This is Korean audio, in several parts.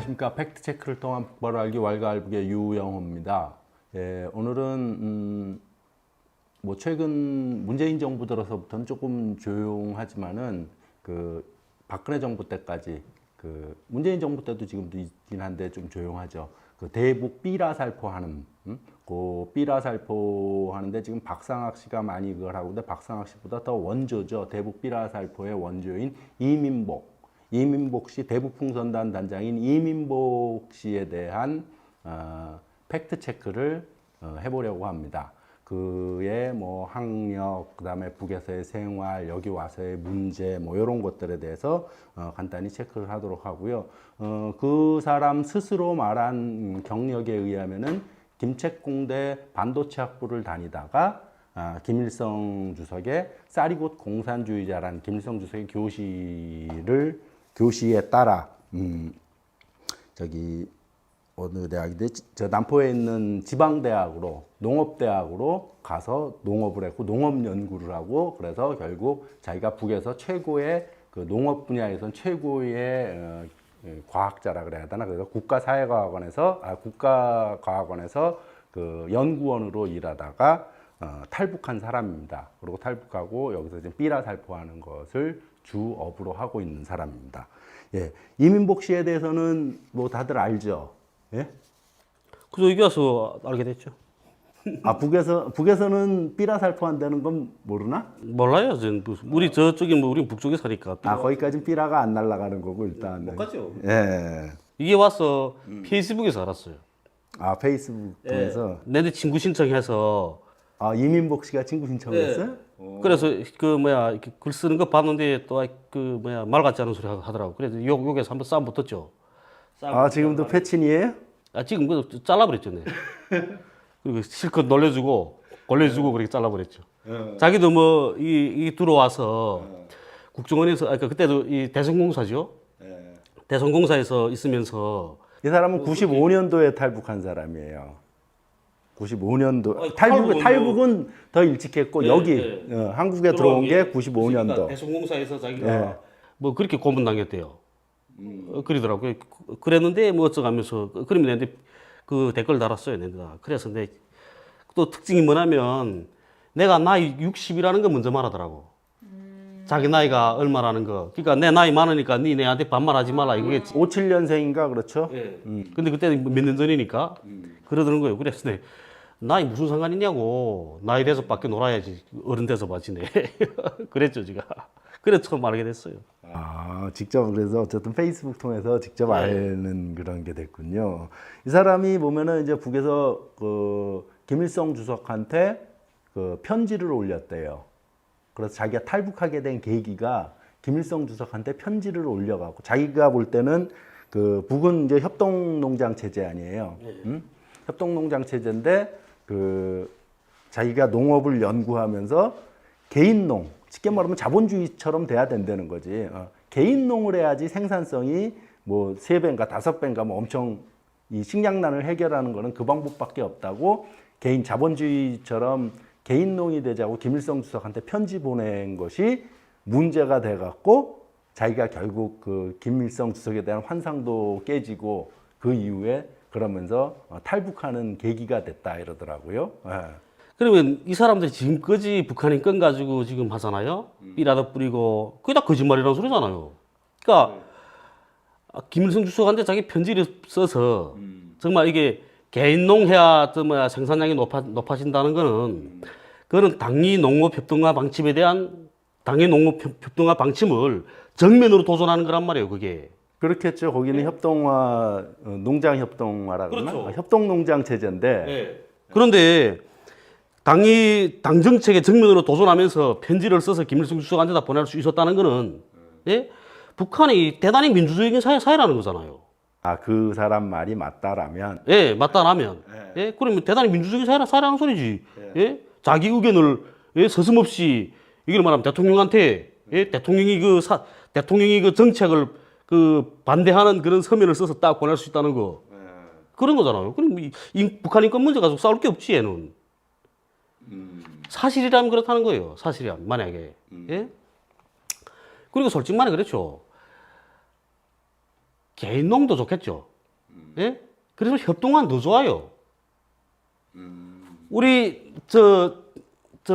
안녕하십니까. 팩트체크를 통한 북벌을 알기 왈가왈부의 유영호입니다. 예, 오늘은 뭐 최근 문재인 정부 들어서부터는 조금 조용하지만은 그 박근혜 정부 때까지 그 문재인 정부 때도 지금도 있긴 한데 좀 조용하죠. 그 대북 삐라살포 하는 그 삐라살포 하는데 지금 박상학 씨가 많이 그걸 하고 있는데 박상학 씨보다 더 원조죠. 대북 삐라살포의 원조인 이민복 씨 대북풍선단 단장인 이민복 씨에 대한 팩트 체크를 해보려고 합니다. 그의 뭐 학력, 그다음에 북에서의 생활, 여기 와서의 문제, 뭐 이런 것들에 대해서 간단히 체크를 하도록 하고요. 그 사람 스스로 말한 경력에 의하면은 김책공대 반도체 학부를 다니다가 김일성 주석의 쌀이곧 공산주의자라는 김일성 주석의 교시에 따라 저기 어느 대학인데 저 남포에 있는 지방대학으로 농업대학으로 가서 농업을 했고 농업 연구를 하고 그래서 결국 자기가 북에서 최고의 그 농업 분야에선 최고의 과학자라 그래야 되나 그래서 국가과학원에서 그 연구원으로 일하다가 탈북한 사람입니다. 그리고 탈북하고 여기서 지금 삐라살포하는 것을 주업으로 하고 있는 사람입니다. 예, 이민복 씨에 대해서는 뭐 다들 알죠? 예? 그래서 여기 와서 알게 됐죠. 북에서는 삐라살포한다는 건 모르나? 몰라요, 저는. 우리 저쪽에 뭐 우리 북쪽에 사니까. 거기까지는 삐라가 안 날아가는 거고 일단. 못 가죠. 예. 이게 와서 페이스북에서 알았어요. 페이스북 통해서. 내 친구 신청해서. 이민복 씨가 친구 신청했어요? 그래서 이렇게 글 쓰는 거 봤는데 또 말 같지 않은 소리 하더라고. 그래서 욕에서 한번 싸움 붙었죠. 지금도 패친이에요? 지금 잘라버렸죠, 네. 그리고 실컷 놀려주고 그렇게 잘라버렸죠. 자기도 뭐 이 들어와서 국정원에서 그때도 이 대성공사죠. 대성공사에서 있으면서 이 사람은 95년도에 탈북한 사람이에요. 95년도 탈북은 더 일찍 했고 여기 한국에 들어온 게 95년도. 대성공사에서 자기가 뭐 그렇게 고문당했대요. 그러더라고요. 그랬는데 뭐 어쩌가면서 그러면 내가 그 댓글 달았어요. 내가 그래서 내 또 특징이 뭐냐면 내가 나이 60이라는 거 먼저 말하더라고. 자기 나이가 얼마라는 거. 그러니까 내 나이 많으니까 네 내한테 반말하지 말라 이게 57년생인가 그렇죠? 예. 근데 그때는 몇 년 전이니까 그러더는 거예요. 그래서 내 나이 무슨 상관 있냐고. 나이 돼서 밖에 놀아야지. 어른 돼서 봐지네. 그랬죠, 제가. 그래서 처음 알게 됐어요. 직접 그래서 어쨌든 페이스북 통해서 직접 아는 그런 게 됐군요. 이 사람이 보면은 이제 북에서 그 김일성 주석한테 그 편지를 올렸대요. 그래서 자기가 탈북하게 된 계기가 김일성 주석한테 편지를 올려갖고 자기가 볼 때는 그 북은 이제 협동농장 체제 아니에요. 협동농장 체제인데 그 자기가 농업을 연구하면서 개인농 쉽게 말하면 자본주의처럼 돼야 된다는 거지. 개인농을 해야지 생산성이 뭐 3배인가 5배인가 뭐 엄청 이 식량난을 해결하는 거는 그 방법밖에 없다고 개인 자본주의처럼 개인농이 되자고 김일성 주석한테 편지 보낸 것이 문제가 돼 갖고 자기가 결국 그 김일성 주석에 대한 환상도 깨지고 그 이후에 그러면서 탈북하는 계기가 됐다 이러더라고요. 그러면 이 사람들이 지금까지 북한인 건 가지고 지금 하잖아요. 삐라도 뿌리고 그게 다 거짓말이라는 소리잖아요. 그러니까 김일성 주석한테 자기 편지를 써서 정말 이게 개인농해야 생산량이 높아진다는 거는 그거는 당리 농업 협동화 방침에 대한 당의 농업 협동화 방침을 정면으로 도전하는 거란 말이에요. 그게. 그렇겠죠. 거기는 협동화 농장 협동화라 그러나 그렇죠. 협동농장 체제인데. 그런데 당 정책에 정면으로 도전하면서 편지를 써서 김일성 주석한테다 보낼 수 있었다는 거는 북한이 대단히 민주주의적인 사회라는 거잖아요. 그 사람 말이 맞다라면. 맞다라면. 그러면 대단히 민주주의적인 사회라는 소리지. 자기 의견을 서슴없이 이걸 말하면 대통령한테 대통령이 그 정책을 그 반대하는 그런 서면을 써서 딱 보낼 수 있다는 거. 그런 거잖아요. 그럼 북한 인권 문제 가지고 싸울 게 없지 얘는. 사실이라면 그렇다는 거예요. 사실이라면 만약에. 그리고 솔직히 말해 그렇죠. 개인농도 좋겠죠. 예? 그래서 협동은 더 좋아요. 우리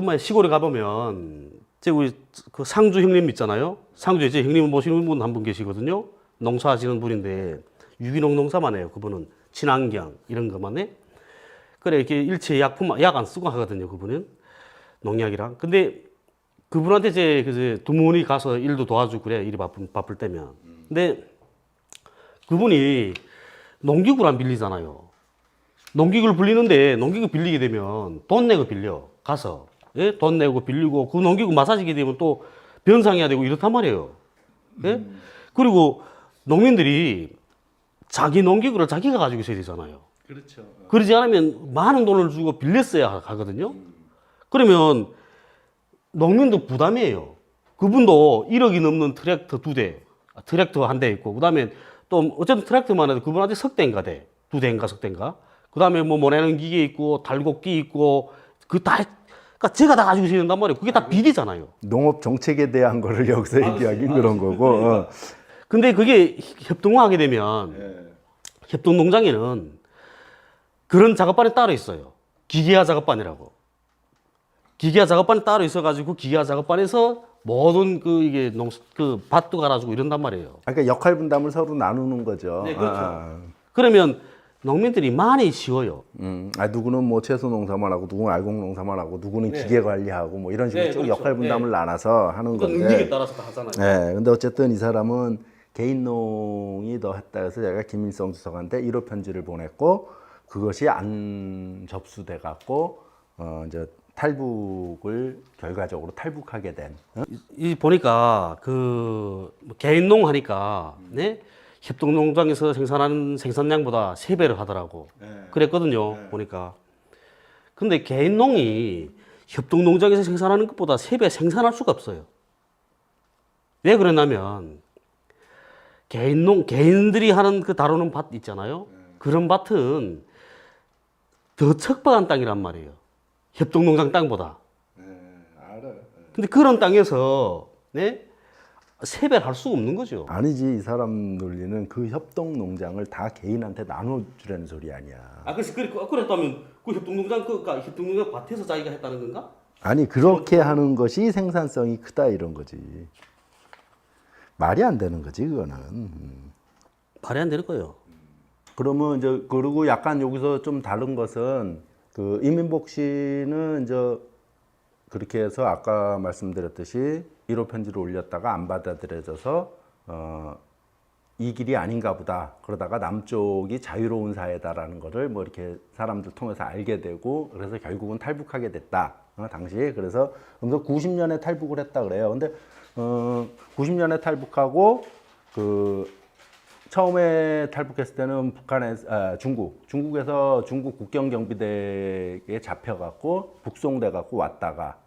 뭐 시골에 가보면 우리 그 상주 형님 있잖아요. 상주에 제 형님 모시는 분 한 분 계시거든요. 농사하시는 분인데 유기농 농사만 해요. 그분은 친환경 이런 것만 해. 그래 이렇게 일체 약 안 쓰고 하거든요. 그분은 농약이랑. 근데 그분한테 제 두문이 가서 일도 도와주고 그래. 일이 바쁠 때면. 근데 그분이 농기구를 안 빌리잖아요. 농기구를 빌리는데 농기구 빌리게 되면 돈 내고 빌려. 가서. 예? 돈 내고 빌리고 그 농기구 마사지게 되면 또 변상해야 되고 이렇단 말이에요. 예? 그리고 농민들이 자기 농기구를 자기가 가지고 있어야 되잖아요. 그렇죠. 그러지 않으면 많은 돈을 주고 빌렸어야 하거든요. 그러면 농민도 부담이에요. 그분도 1억이 넘는 트랙터 2대, 트랙터 한 대 있고, 그 다음에 또 어쨌든 트랙터만 해도 그분한테 석 대인가 돼. 2대인가 석 대인가. 그 다음에 뭐 모내는 기계 있고, 달곡기 있고, 그러니까 제가 다 가지고 있어야 된단 말이에요. 그게 다 비리잖아요. 농업 정책에 대한 거를 여기서 얘기하긴 그런 거고. 어. 근데 그게 협동화하게 되면, 협동 농장에는 그런 작업반이 따로 있어요. 기계화 작업반이라고. 기계화 작업반이 따로 있어가지고 기계화 작업반에서 모든 이게 밭도 갈아주고 이런단 말이에요. 그러니까 역할 분담을 서로 나누는 거죠. 네, 그렇죠. 그러면 농민들이 많이 쉬워요. 누구는 뭐 채소 농사만 하고, 누구는 알곡 농사만 하고, 누구는 기계 관리하고, 뭐 이런 식으로 네, 쭉 그렇죠. 역할 분담을 나눠서 하는 그러니까 건데. 능력에 따라서 다 하잖아요. 네, 근데 어쨌든 이 사람은 개인농이 더 했다 해서 제가 김일성 주석한테 1호 편지를 보냈고, 그것이 안 접수돼 갖고 이제 탈북을 결과적으로 탈북하게 된. 이 보니까 개인농 하니까 네? 협동농장에서 생산하는 생산량보다 3배를 하더라고. 그랬거든요. 보니까. 근데 개인농이 협동농장에서 생산하는 것보다 3배 생산할 수가 없어요. 왜 그러냐면 개인들이 하는 다루는 밭 있잖아요. 그런 밭은 더 척박한 땅이란 말이에요. 협동농장 땅보다. 알아요. 근데 그런 땅에서 네? 3배를 할 수가 없는 거죠. 아니지, 이 사람 논리는 그 협동 농장을 다 개인한테 나눠주라는 소리 아니야. 그랬다면 그 협동농장 협동농장 밭에서 자기가 했다는 건가? 아니, 그렇게 하는 것이 생산성이 크다 이런 거지. 말이 안 되는 거지 그거는. 말이 안 되는 거예요. 그러면 이제 그리고 약간 여기서 좀 다른 것은 그 이민복 씨는 이제 그렇게 해서 아까 말씀드렸듯이 1호 편지를 올렸다가 안 받아들여져서 이 길이 아닌가 보다. 그러다가 남쪽이 자유로운 사회다라는 거를 뭐 이렇게 사람들 통해서 알게 되고 그래서 결국은 탈북하게 됐다. 당시에 그래서 90년에 탈북을 했다 그래요. 근데 90년에 탈북하고 처음에 탈북했을 때는 중국에서 중국 국경경비대에 잡혀갖고 북송돼갖고 왔다가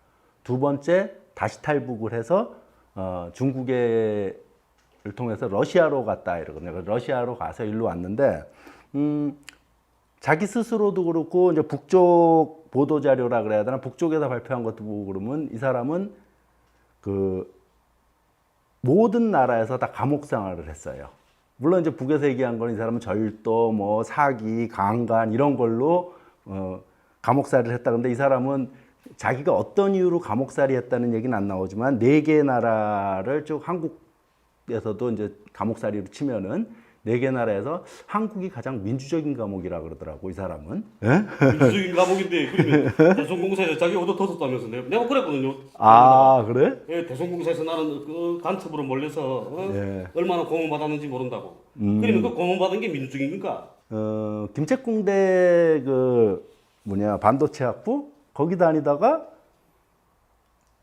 두 번째 다시 탈북을 해서 중국을 통해서 러시아로 갔다 이러거든요. 러시아로 가서 일로 왔는데 자기 스스로도 그렇고 이제 북쪽 보도 자료라 그래야 되나 북쪽에서 발표한 것도 보고 그러면 이 사람은 모든 나라에서 다 감옥 생활을 했어요. 물론 이제 북에서 얘기한 건 이 사람은 절도, 뭐 사기, 강간 이런 걸로 감옥살이를 했다. 근데 이 사람은 자기가 어떤 이유로 감옥살이 했다는 얘기는 안 나오지만 4개 나라를 쭉 한국에서도 이제 감옥살이로 치면은 4개 나라에서 한국이 가장 민주적인 감옥이라 그러더라고 이 사람은. 민주적인 감옥인데 그러면 대성공사에서 자기 얻어 터졌다면서 내가 그랬거든요. 아 그래? 예, 대성공사에서 나는 그 간첩으로 몰려서 예. 얼마나 고문받았는지 모른다고. 그러면 그 고문받은 게 민주적인 건가? 김책공대 반도체 학부 거기 다니다가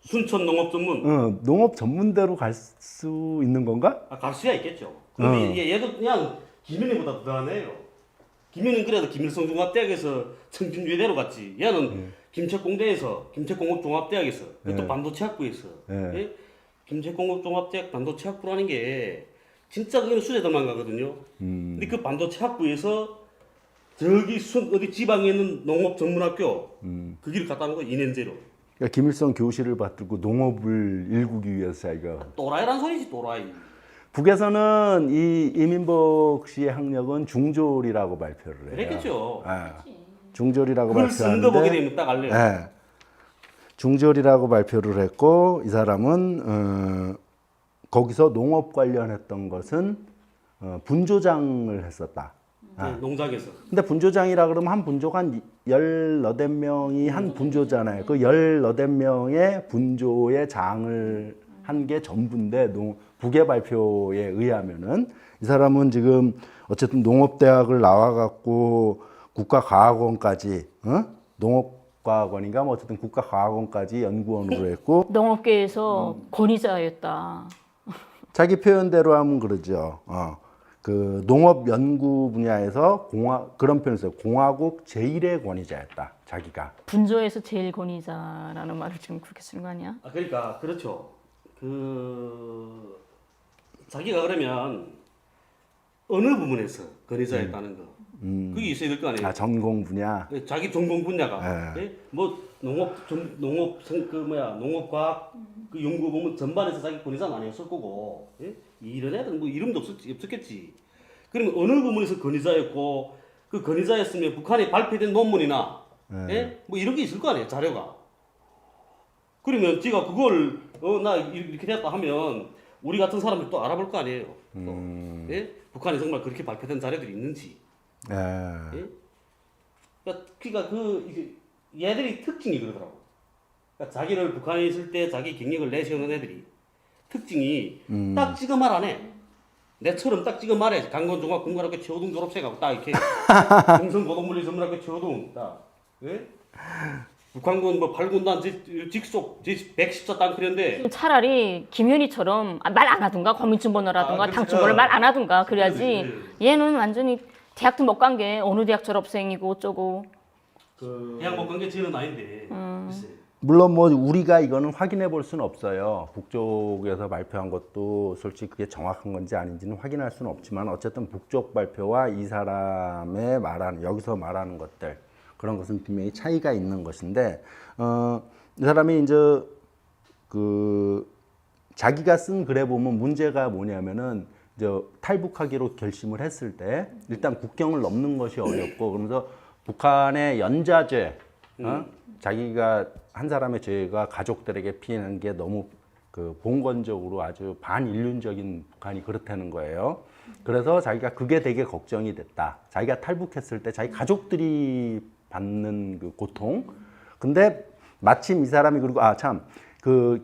순천 농업 전문. 농업 전문대로 갈 수 있는 건가? 갈 수야 있겠죠. 근데 얘도 그냥 김윤희보다 더하네요. 김윤희는 그래도 김일성 종합대학에서 청진외대로 갔지. 얘는 김책공대에서 김책공업종합대학에서 또 반도체 학부에서 예? 김책공업종합대학 반도체 학부라는 게 진짜 그거는 수제들만 가거든요. 근데 그 반도체 학부에서 저기 어디 지방에 있는 농업 전문학교 그 길을 갔다는 거 2년제로. 그러니까 김일성 교실을 받들고 농업을 일구기 위해서 자기가 또라이란 소리지 또라이. 북에서는 이 이민복 씨의 학력은 중졸이라고 발표를 해요. 그랬겠죠. 예. 중졸이라고 그걸 쓰는 거 보게 발표하는데 되면 딱 알래요. 예. 중졸이라고 발표를 했고 이 사람은 거기서 농업 관련했던 것은 분조장을 했었다. 네, 농장에서. 근데 분조장이라 그러면 한 분조가 한 18명이 한 분조잖아요. 그 18명의 분조의 장을 한 게 전부인데 북의 발표에 의하면은 이 사람은 지금 어쨌든 농업대학을 나와갖고 국가과학원까지 농업과학원인가 뭐 어쨌든 국가과학원까지 연구원으로 했고 농업계에서 권위자였다. 자기 표현대로 하면 그러죠. 그 농업 연구 분야에서 그런 표현을 써요. 공화국 제1의 권위자였다. 자기가. 분조에서 제일 권위자라는 말을 지금 그렇게 쓰는 거 아니야? 아, 그러니까 그렇죠. 자기가 그러면 어느 부문에서 건의자였다는 거. 그게 있어야 될 거 아니에요. 전공 분야. 자기 전공 분야가 예? 뭐 농업과학 그 연구 부문 전반에서 자기 권위자는 아니었을 거고 예? 이런 애들 뭐 이름도 없었겠지. 그러면 어느 부문에서 권위자였고 그 권위자였으면 북한에 발표된 논문이나 예? 뭐 이런 게 있을 거 아니에요. 자료가. 그러면 제가 그걸 나 이렇게 됐다 하면 우리 같은 사람들 또 알아볼 거 아니에요. 또. 예? 북한에 정말 그렇게 발표된 자료들이 있는지. 예? 그러니까 이게 얘들이 특징이 그러더라고. 그러니까 자기를 북한에 있을 때 자기 경력을 내세우는 애들이 특징이 딱 찍어 말 안 해. 내처럼 딱 찍어 말해. 강건종합공관학교 최호동 졸업생하고 딱 이렇게 경성고등물리 전문학교 최호동 딱. 예? 북한군 뭐 8군단 직속 114 땅크인데 차라리 김현희처럼 말 안 하든가 거민증번호라든가 그렇죠. 당첨번호를 말 안 하든가 그래야지. 네. 얘는 완전히 대학도 못 간 게 어느 대학 졸업생이고 어쩌고. 대학 못 간 게 죄는 아닌데. 글쎄. 물론 뭐 우리가 이거는 확인해 볼 수는 없어요. 북쪽에서 발표한 것도 솔직히 그게 정확한 건지 아닌지는 확인할 수는 없지만 어쨌든 북쪽 발표와 이 사람의 여기서 말하는 것들 그런 것은 분명히 차이가 있는 것인데 이 사람이 이제 자기가 쓴 글에 보면 문제가 뭐냐면은 이제 탈북하기로 결심을 했을 때 일단 국경을 넘는 것이 어렵고 그러면서 북한의 연좌죄 자기가 한 사람의 죄가 가족들에게 피해는 게 너무 봉건적으로 아주 반인륜적인 북한이 그렇다는 거예요. 그래서 자기가 그게 되게 걱정이 됐다. 자기가 탈북했을 때 자기 가족들이 받는 그 고통. 근데 마침 이 사람이 그리고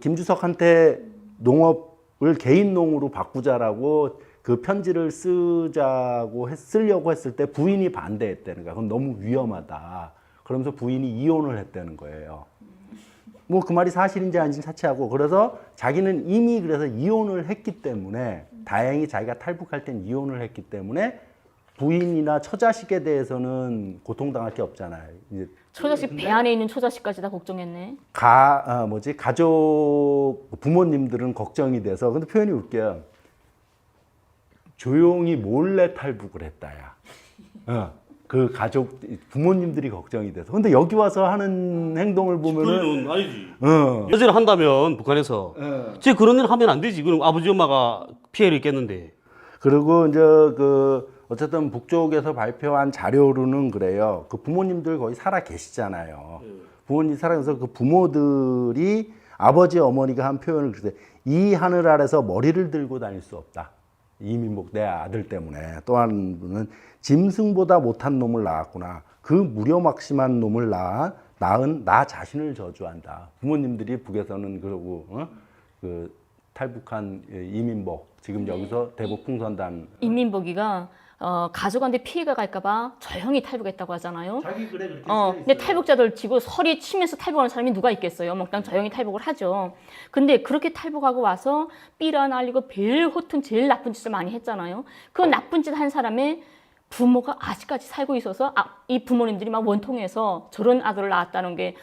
김주석한테 농업을 개인농으로 바꾸자라고 그 편지를 쓰려고 했을 때 부인이 반대했다는 거야. 그건 너무 위험하다. 그러면서 부인이 이혼을 했다는 거예요. 뭐 그 말이 사실인지 아닌지 차치하고 그래서 자기는 이미 그래서 이혼을 했기 때문에 다행히 자기가 탈북할 땐 이혼을 했기 때문에 부인이나 처자식에 대해서는 고통당할 게 없잖아요. 이제 처자식 배 안에 있는 처자식까지 다 걱정했네. 가족 부모님들은 걱정이 돼서 근데 표현이 웃겨요. 조용히 몰래 탈북을 했다야. 그 가족 부모님들이 걱정이 돼서. 근데 여기 와서 하는 행동을 보면은 그건 아니지. 여자를 한다면 북한에서 제 그런 일 하면 안 되지. 그럼 아버지 엄마가 피해를 입겠는데. 그리고 이제 어쨌든 북쪽에서 발표한 자료로는 그래요. 그 부모님들 거의 살아 계시잖아요. 부모님 살아계셔서 그 부모들이 아버지 어머니가 한 표현을 그랬어요. 이 하늘 아래서 머리를 들고 다닐 수 없다. 이민복 내 아들 때문에. 또 한 분은 짐승보다 못한 놈을 낳았구나. 그 무료막심한 놈을 낳은 나 자신을 저주한다. 부모님들이 북에서는 그러고 그 탈북한 이민복 지금 여기서 대북 풍선단 인민복이가 가족한테 피해가 갈까봐 조용히 탈북했다고 하잖아요. 자기 글에 그렇게 근데 탈북자들 치고 서리 치면서 탈북하는 사람이 누가 있겠어요? 몽땅 조용히 탈북을 하죠. 근데 그렇게 탈북하고 와서 삐라 날리고 별 호튼 제일 나쁜 짓을 많이 했잖아요. 그 나쁜 짓 한 사람의 부모가 아직까지 살고 있어서 이 부모님들이 막 원통해서 저런 아들을 낳았다는 게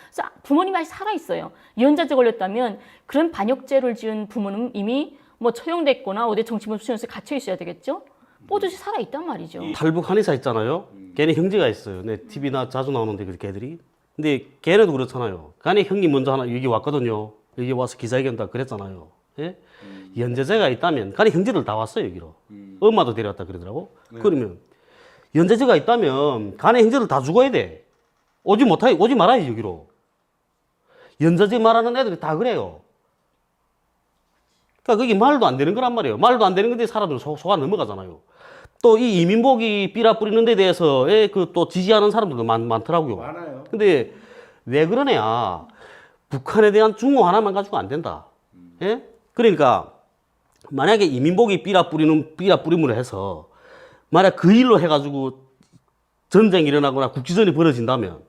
부모님이 아직 살아있어요. 연좌제 걸렸다면 그런 반역죄를 지은 부모는 이미 뭐 처형됐거나 어디 정치범 수용소에 갇혀 있어야 되겠죠? 뽀듯이 살아있단 말이죠. 탈북 한의사 있잖아요. 걔네 형제가 있어요. 내 TV나 자주 나오는데 그 걔들이. 근데 걔네도 그렇잖아요. 걔네 형님 먼저 여기 왔거든요. 여기 와서 기자회견 다 그랬잖아요. 예? 연재제가 있다면, 간에 형제들 다 왔어요, 여기로. 엄마도 데려왔다 그러더라고. 그러면, 연재제가 있다면, 간에 형제들 다 죽어야 돼. 오지 말아야지, 여기로. 연재제 말하는 애들이 다 그래요. 그러니까 그게 말도 안 되는 거란 말이에요. 말도 안 되는 건데 사람들은 속아 넘어가잖아요. 또 이 이민복이 삐라 뿌리는 데 대해서 그 또 지지하는 사람들도 많더라고요. 많아요. 근데 왜 그러냐. 북한에 대한 중호 하나만 가지고 안 된다. 예? 그러니까 만약에 이민복이 삐라 뿌림으로 해서 만약 그 일로 해가지고 전쟁이 일어나거나 국지전이 벌어진다면,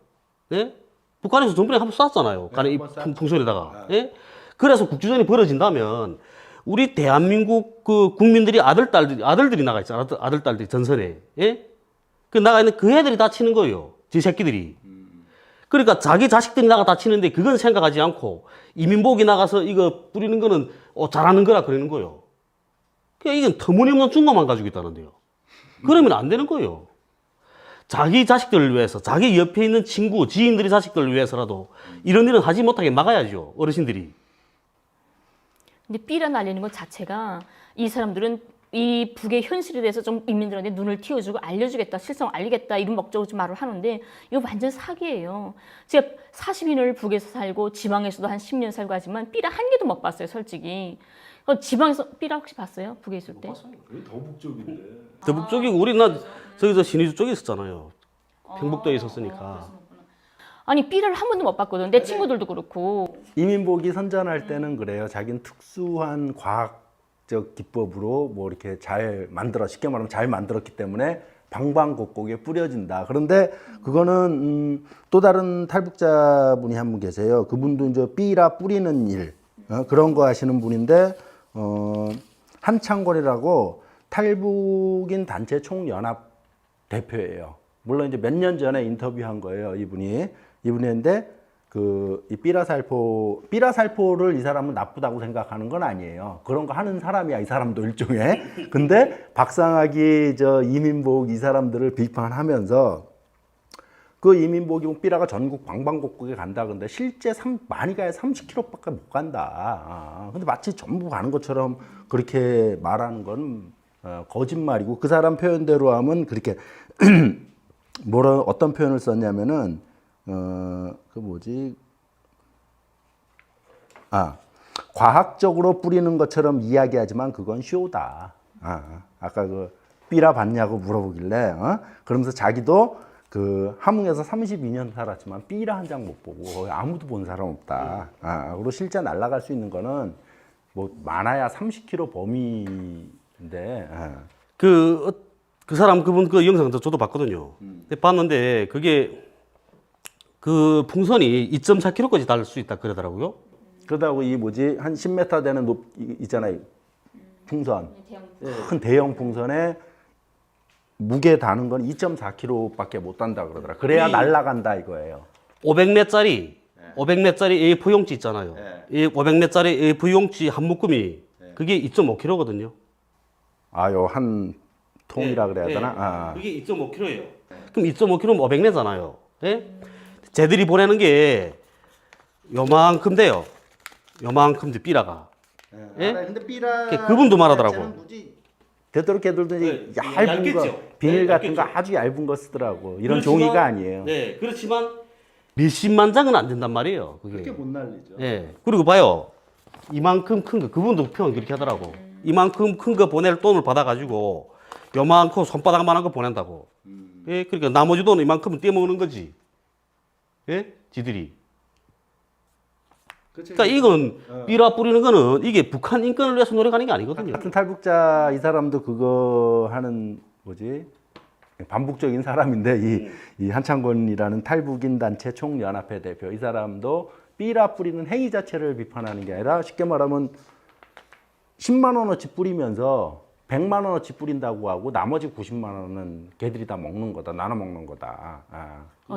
예? 북한에서 전번에 한번 쐈잖아요. 간에 이 풍선에다가. 예? 그래서 국지전이 벌어진다면 우리 대한민국 그 국민들이 아들들이 나가 있잖아. 아들딸들이 전선에. 예? 그 나가 있는 그 애들이 다치는 거예요. 지 새끼들이. 그러니까 자기 자식들이 나가 다치는데 그건 생각하지 않고 이민복이 나가서 이거 뿌리는 거는 잘하는 거라 그러는 거예요. 그러니까 이건 터무니없는 중고만 가지고 있다는데요. 그러면 안 되는 거예요. 자기 자식들을 위해서, 자기 옆에 있는 친구, 지인들의 자식들을 위해서라도 이런 일은 하지 못하게 막아야죠. 어르신들이. 근데 삐라 날리는 것 자체가 이 사람들은 이 북의 현실에 대해서 좀 인민들한테 눈을 틔워주고 알려주겠다, 실상을 알리겠다 이런 목적으로 좀 말을 하는데 이거 완전 사기예요. 제가 40인을 북에서 살고 지방에서도 한 10년 살고 하지만 삐라 한 개도 못 봤어요, 솔직히. 지방에서 삐라 혹시 봤어요? 북에 있을 때? 더 북쪽인데. 더 북쪽이고 우리는 저기서 신의주 쪽에 있었잖아요. 평북도에 있었으니까. 아니 삐라를 한 번도 못 봤거든. 내 친구들도 그렇고. 이민복이 선전할 때는 그래요. 자기는 특수한 과학적 기법으로 뭐 이렇게 잘 만들어, 쉽게 말하면 잘 만들었기 때문에 방방곡곡에 뿌려진다. 그런데 그거는 또 다른 탈북자분이 한 분 계세요. 그분도 이제 삐라 뿌리는 일 그런 거 하시는 분인데 한창권이라고 탈북인 단체 총연합 대표예요. 물론 이제 몇 년 전에 인터뷰한 거예요, 이분인데 이 삐라살포를 이 사람은 나쁘다고 생각하는 건 아니에요. 그런 거 하는 사람이야, 이 사람도 일종의. 근데 박상학이 이민복 이 사람들을 비판하면서 그 이민복이 삐라가 전국 방방곡곡에 간다. 근데 실제 많이 가야 30km밖에 못 간다. 근데 마치 전부 가는 것처럼 그렇게 말하는 건 거짓말이고, 그 사람 표현대로 하면 그렇게 어떤 표현을 썼냐면은 과학적으로 뿌리는 것처럼 이야기하지만 그건 쇼다. 아까 그 삐라 봤냐고 물어보길래 그러면서 자기도 그 함흥에서 32년 살았지만 삐라 한 장 못 보고 거의 아무도 본 사람 없다. 그리고 실제 날아갈 수 있는 거는 뭐 많아야 30km 범위인데. 그 사람 그분 그 영상 저도 봤거든요. 근데 봤는데 그게 그 풍선이 2.4km까지 달 수 있다 그러더라고요. 그러다고 한 10m 되는 있잖아요. 풍선. 큰 대형 풍선에 무게 다는 건 2.4kg밖에 못 단다 그러더라. 그래야 날아간다 이거예요. 500매짜리 500매짜리 A4용지 있잖아요. 500매짜리 A4용지 한 묶음이 그게 2.5kg거든요. 요 한 통이라 그래야 되나? 그게 2.5kg예요. 그럼 2.5kg면 500매잖아요. 예? 쟤들이 보내는 게 요만큼 돼요. 요만큼 돼, 삐라가. 예? 근데 삐라 그분도 말하더라고. 되도록해들도 얇은 거, 비닐 같은 거 아주 얇은 거 쓰더라고. 이런 종이가 아니에요. 네, 그렇지만 몇십만 장은 안 된단 말이에요. 그게 못 날리죠. 예. 그리고 봐요. 이만큼 큰 거, 그분도 표현 그렇게 하더라고. 이만큼 큰 거 보낼 돈을 받아가지고 요만큼 손바닥만한 거 보낸다고. 예, 그러니까 나머지 돈은 이만큼은 떼먹는 거지. 예, 지들이. 그러니까 이건 삐라 뿌리는 거는 이게 북한 인권을 위해서 노력하는 게 아니거든요. 같은 탈북자 이 사람도 그거 하는 반복적인 사람인데 이 한창권이라는 탈북인 단체 총연합회 대표 이 사람도 삐라 뿌리는 행위 자체를 비판하는 게 아니라 쉽게 말하면 10만 원어치 뿌리면서 100만 원어치 뿌린다고 하고 나머지 90만 원은 걔들이 다 먹는 거다, 나눠 먹는 거다.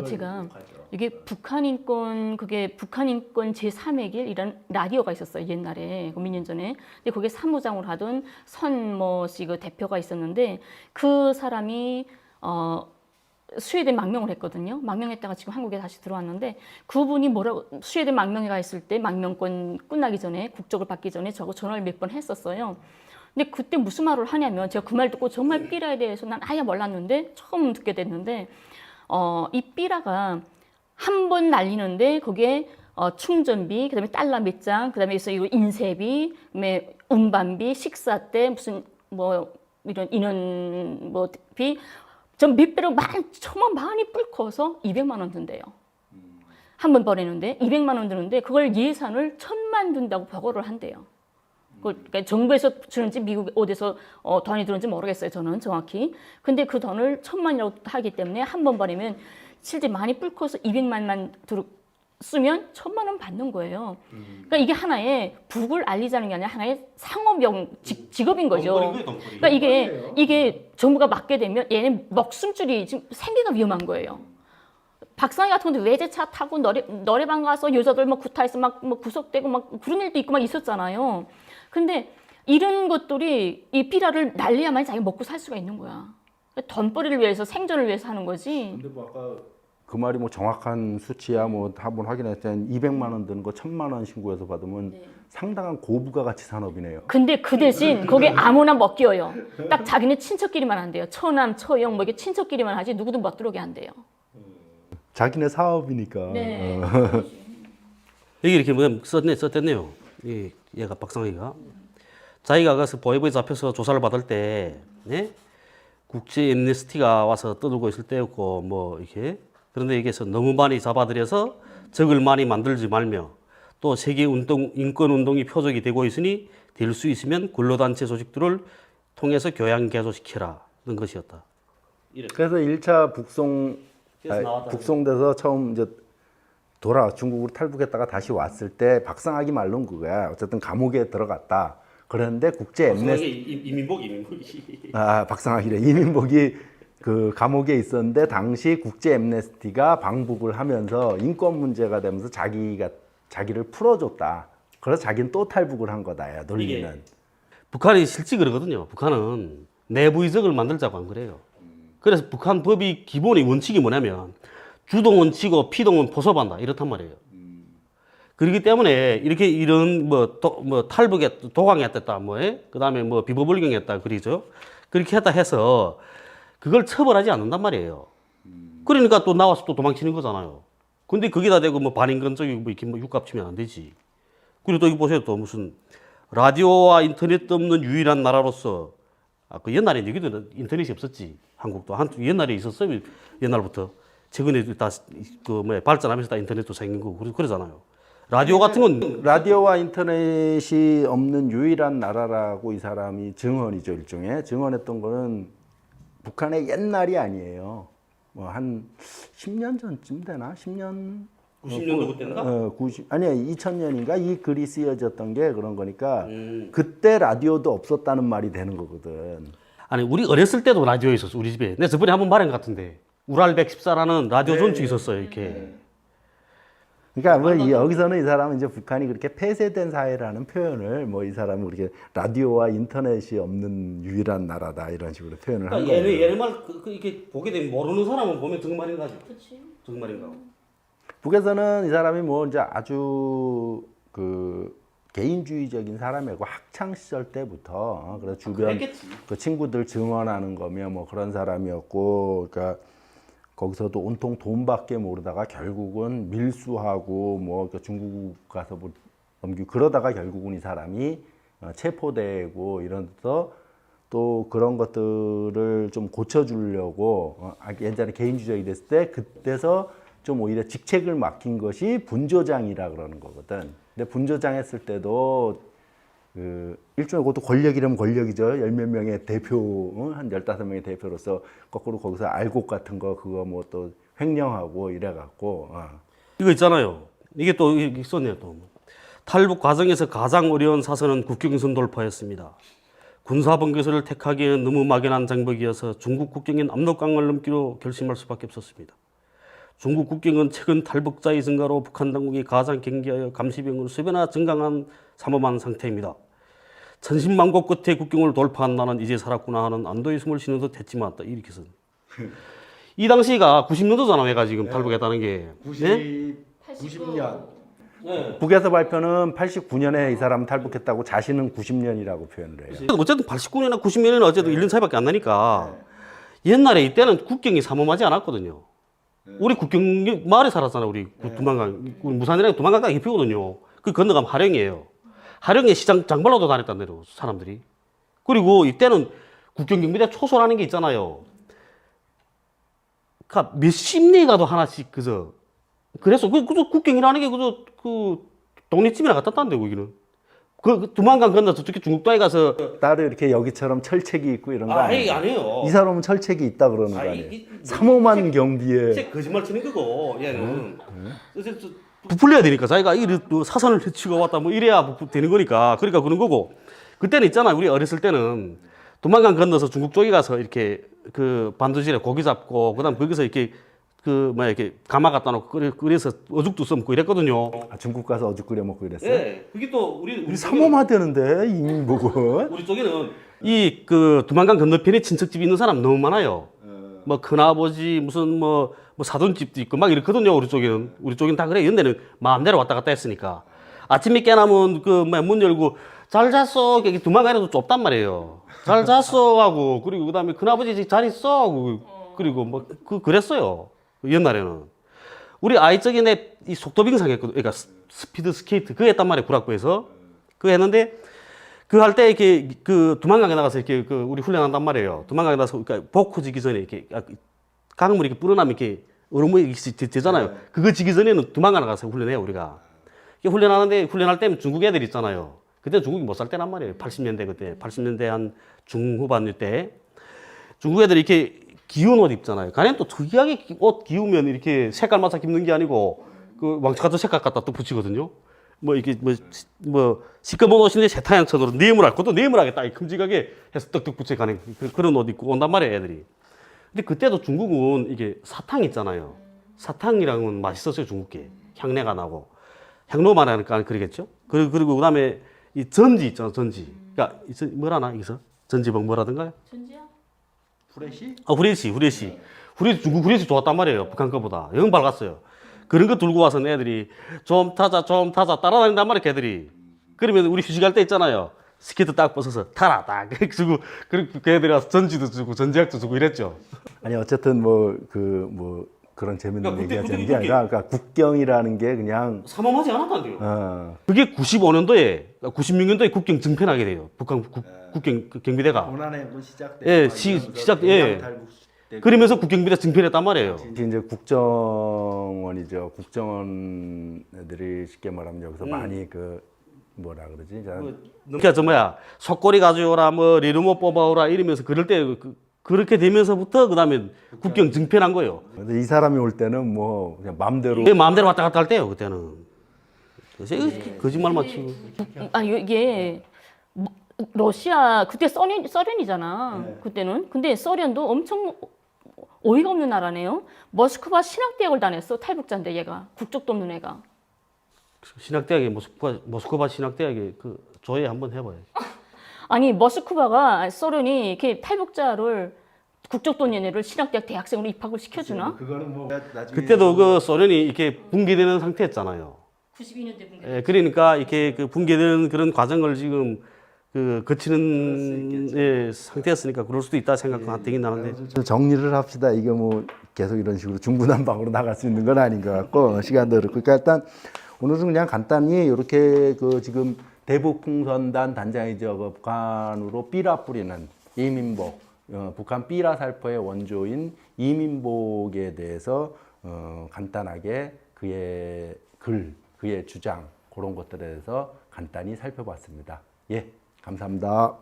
제가 이게 북한인권 제3의 길이라는 라디오가 있었어요, 옛날에 몇 년 전에. 근데 거기에 사무장을 하던 선모 씨 그 대표가 있었는데 그 사람이 스웨덴 망명을 했거든요. 망명했다가 지금 한국에 다시 들어왔는데 그분이 뭐라고 스웨덴 망명에 가 있을 때 망명권 끝나기 전에 국적을 받기 전에 저거 전화를 몇 번 했었어요. 근데 그때 무슨 말을 하냐면 제가 그 말 듣고 정말 삐라에 대해서 난 아예 몰랐는데 처음 듣게 됐는데 이 삐라가 한 번 날리는데 거기에 충전비, 그다음에 달러 몇 장, 그다음에 이거 인쇄비, 그다음에 운반비, 식사 때 무슨 뭐 이런 인원 뭐비 전 몇 배로 정말 많이 불커서 200만 원 든대요. 한 번 버리는데 200만 원 드는데 그걸 예산을 1,000만 든다고 보고를 한대요. 그러니까 정부에서 주는지 미국 어디서 돈이 들어온지 모르겠어요. 저는 정확히. 근데 그 돈을 1,000만이라고 하기 때문에 한 번 버리면 실제 많이 불커서 200만만 쓰면 1,000만 원 받는 거예요. 그러니까 이게 하나의 북을 알리자는 게 아니라 하나의 상업용 직업인 거죠. 그러니까 이게 정부가 막게 되면 얘는 목숨줄이 지금 생계가 위험한 거예요. 박상희 같은 경우도 외제차 타고 노래방 가서 여자들 막 구타해서 막 구속되고 막 그런 일도 있고 막 있었잖아요. 근데 이런 것들이 이 삐라를 날려야만 자기가 먹고 살 수가 있는 거야. 돈벌이를 위해서 생존을 위해서 하는 거지. 근데 뭐 아까 그 말이 뭐 정확한 수치야 뭐 한번 확인했을 땐 200만 원 드는 거 1,000만 원 신고해서 받으면 상당한 고부가 가치 산업이네요. 근데 그 대신 거기에 아무나 못 끼어요. 딱 자기네 친척끼리만 한대요. 처남, 처형 뭐 이게 친척끼리만 하지 누구도 못 들어오게 한대요. 자기네 사업이니까. 네. 여기 이렇게 뭐 썼댔네요. 얘가 박상희가 자기가 가서 보이보에 잡혀서 조사를 받을 때 국제 엠네스티가 와서 떠들고 있을 때였고 뭐 이렇게 그런데 여기서 너무 많이 잡아들여서 적을 많이 만들지 말며 또 세계 인권 운동이 표적이 되고 있으니 될 수 있으면 근로단체 조직들을 통해서 교양 개조시켜라 이런 것이었다. 그래서 1차 북송돼서 처음 이제 중국으로 탈북했다가 다시 왔을 때 박상학이 말로는 그거야. 어쨌든 감옥에 들어갔다. 그런데 국제 엠네스티 이민복이 박상학이래. 이민복이 그 감옥에 있었는데 당시 국제 엠네스티가 방북을 하면서 인권 문제가 되면서 자기를 풀어줬다. 그래서 자기는 또 탈북을 한 거다. 논리는. 북한이 실제 그러거든요. 북한은 내부 이적을 만들자고 안 그래요. 그래서 북한 법이 기본의 원칙이 뭐냐면 주동은 치고 피동은 포섭한다 이렇단 말이에요. 그렇기 때문에 이렇게 이런 탈북에 도강했다 그다음에 뭐 비법불경했다 그러죠. 그렇게 했다 해서 그걸 처벌하지 않는단 말이에요. 그러니까 또 나와서 또 도망치는 거잖아요. 근데 거기다 대고 뭐 반인권적이고 뭐 이렇게 뭐 육갑치면 안 되지. 그리고 또 여기 보세요. 또 무슨 라디오와 인터넷도 없는 유일한 나라로서 그 옛날에 여기도 인터넷이 없었지. 한국도 옛날에 있었어요. 옛날부터. 최근에 다 발전하면서 다 인터넷도 생긴 거고 그러잖아요. 라디오 같은 건 라디오와 인터넷이 없는 유일한 나라라고 이 사람이 증언이죠. 일종의 증언했던 거는 북한의 옛날이 아니에요. 뭐 한 10년 전쯤 되나? 10년 90년도 그때인가? 2000년인가 이 글이 쓰여졌던 게 그런 거니까 그때 라디오도 없었다는 말이 되는 거거든. 아니 우리 어렸을 때도 라디오 있었어 우리 집에. 내가 저번에 한번 말한 것 같은데 우랄 114라는 라디오 전축 있었어요 이렇게. 그러니까 뭐 여기서는 이 사람은 이제 북한이 그렇게 폐쇄된 사회라는 표현을 뭐 이 사람은 그렇게 라디오와 인터넷이 없는 유일한 나라다 이런 식으로 표현을 한 거예요. 얘네 말 이렇게 보게 되면 모르는 사람은 보면 정말인가 하죠. 정말인가. 북에서는 이 사람이 뭐 이제 아주 그 개인주의적인 사람이고 학창 시절 때부터 그래서 주변 그 친구들 증언하는 거며 뭐 그런 사람이었고 그러니까 거기서도 온통 돈밖에 모르다가 결국은 밀수하고 뭐 중국 가서 뭐 넘기고 그러다가 결국은 이 사람이 체포되고 이러면서 또 그런 것들을 좀 고쳐주려고 옛날에 개인주의적이 됐을 때 그때서 좀 오히려 직책을 맡긴 것이 분조장이라 그러는 거거든. 근데 분조장 했을 때도 그 일종의 그것도 권력이라면 권력이죠. 10몇 명의 대표, 한 15명의 대표로서 거꾸로 거기서 알곡 같은 거 그거 뭐 또 횡령하고 이래갖고 이거 있잖아요. 이게 또 있었네요. 또 탈북 과정에서 가장 어려운 사선은 국경선 돌파였습니다. 군사분계선을 택하기에는 너무 막연한 장벽이어서 중국 국경인 압록강을 넘기로 결심할 수밖에 없었습니다. 중국 국경은 최근 탈북자의 증가로 북한 당국이 가장 경계하여 감시병을 수배나 증강한 삼엄한 상태입니다. 천신만고 끝에 국경을 돌파한 나는 이제 살았구나 하는 안도의 숨을 쉬는 듯 했지만 이렇게 써. 이 당시가 90년도잖아, 얘가 지금 탈북했다는 게. 예? 90년. 네. 북에서 발표는 89년에 이 사람 탈북했다고 자신은 90년이라고 표현을 해요. 어쨌든 89년이나 90년에는 어쨌든 1년 차이밖에 안 나니까 옛날에 이때는 국경이 삼엄하지 않았거든요. 우리 국경 마을에 살았잖아, 우리 두만강, 우리 무산이랑 두만강 딱 입히거든요. 그 건너가면 하령이에요. 하령에 시장 장발로도 다녔단 말이에요, 사람들이. 그리고 이때는 국경경비대 초소라는 게 있잖아요. 그러니까 몇십 리 가도 하나씩 그저 그래서 그저 국경이라는 게 그저 그 동네집이나 같았다는데 거기는. 그 두만강 건너 저쪽에 중국도에 가서 따로 이렇게 여기처럼 철책이 있고 이런 거 아니에요? 아니에요. 이 사람은 철책이 있다 그러는 거 아니에요? 이- 삼엄한 경비에. 진짜 거짓말 치는 거고 얘는 부풀려야 되니까 자기가 이 사선을 치고 왔다 뭐 이래야 되는 거니까 그러니까 그런 거고 그때는 있잖아 우리 어렸을 때는 두만강 건너서 중국 쪽에 가서 이렇게 그 반도질에 고기 잡고 그다음 거기서 이렇게 그 뭐야 이렇게 가마 갖다 놓고 끓여서 어죽도 써먹고 이랬거든요. 아, 중국 가서 어죽 끓여 먹고 이랬어요? 예, 그게 또 우리 삼엄하다는데 이민복은. 우리 쪽에는 이 그 두만강 건너편에 친척집이 있는 사람 너무 많아요. 뭐 큰아버지 무슨 뭐 사돈집도 있고 막 이렇거든요. 우리 쪽에는 다 그래. 연대는 마음대로 왔다 갔다 했으니까 아침에 깨나면 그 뭐야 문 열고 잘 잤어. 이게 두만강에도 좁단 말이에요. 잘 잤어 하고 그리고 그다음에 큰아버지 잘 있어 하고 그리고 뭐 그랬어요. 옛날에는 우리 아이 적에 내 이 속도 빙상했거든. 그러니까 스피드 스케이트 그거 했단 말이에요. 구락부에서 그거 했는데. 그 할 때 이렇게 그 두만강에 나가서 이렇게 그 우리 훈련한단 말이에요. 두만강에 나가서 그러니까 복호 지기 전에 이렇게 강물이 이렇게 불어나면 이렇게 얼음이 되잖아요. 그거 지기 전에는 두만강 나가서 훈련해요 우리가. 이게 훈련하는데 훈련할 때면 중국 애들 있잖아요. 그때 중국이 못 살 때란 말이에요. 80년대 그때 80년대 한 중후반 때 중국 애들이 이렇게 기운 옷 입잖아요. 가는 또 특이하게 옷 기우면 이렇게 색깔 맞춰 입는 게 아니고 그 왕초 같은 색깔 갖다 또 붙이거든요. 뭐 이게 뭐 시꺼먼 옷인데 세타양천으로 네모랄 것도 네모하게 딱 큼직하게 해서 떡떡 붙여가는 그런 옷 입고 온단 말이에요 애들이. 근데 그때도 중국은 이게 사탕 있잖아요. 사탕이랑은 맛있었어요 중국게 향내가 나고 향로 말하니까 그러겠죠. 그리고 그다음에 이 전지 있잖아 전지. 그러니까 뭐라나 여기서 전지복 뭐라든가요? 전지야? 후레쉬? 후레쉬 중국 후레쉬 좋았단 말이에요 북한 거보다 영 밝았어요. 그런 거 들고 와서 애들이 좀 타자 따라다닌단 말이야 걔들이. 그러면 우리 휴식할 때 있잖아요. 스케이트 딱 벗어서 타라 딱 주고 그리고 걔들이 와서 전지도 주고 전지약도 주고 이랬죠. 아니 어쨌든 뭐 그런 재밌는 그러니까 얘기가 그때 되는 게 아니라 그러니까 국경이라는 게 그냥 삼엄하지 않았다는데요. 어, 그게 95년도에 96년도에 국경 증편하게 돼요. 북한 국경 경비대가. 고난의 문 시작돼. 예, 시작 그러면서 국경비대 증편했단 말이에요. 이제 국정원이죠. 국정원 애들이 쉽게 말하면 여기서 많이 그 뭐라 그러지? 그러니까 저 뭐야 속꼬리 가져오라 뭐 리르모 뽑아오라 이러면서 그럴 때 그렇게 되면서부터 그다음에 국경 증편한 거예요. 근데 이 사람이 올 때는 뭐 그냥 마음대로 내 마음대로 왔다 갔다 할 때요 그때는. 그래서 거짓말만 치고. 아 이게 러시아 그때 소련이잖아. 그때는. 근데 소련도 엄청 어이가 없는 나라네요. 모스크바 신학대학을 다녔어. 탈북자인데 얘가 국적도 없는 애가. 신학대학에 모스크바 신학대학에 그 조회 한번 해봐요. 아니 모스크바가 소련이 이렇게 탈북자를 국적도 없는 애를 신학대학 대학생으로 입학을 시켜주나? 그거는 뭐 그때도 그 소련이 이렇게 붕괴되는 상태였잖아요. 92년대 붕괴. 예, 그러니까 이렇게 그 붕괴되는 그런 과정을 지금 그 거치는 예, 상태였으니까 그럴 수도 있다 생각되긴 나는데. 좀 정리를 합시다. 이게 뭐 계속 이런 식으로 중구난방으로 나갈 수 있는 건 아닌 것 같고 시간도 그렇고. 그러니까 일단 오늘은 그냥 간단히 이렇게 그 지금 대북풍선단 단장이죠. 북한으로 삐라 뿌리는 이민복, 북한 삐라 살포의 원조인 이민복에 대해서 간단하게 그의 글, 그의 주장 그런 것들에 대해서 간단히 살펴봤습니다. 예, 감사합니다.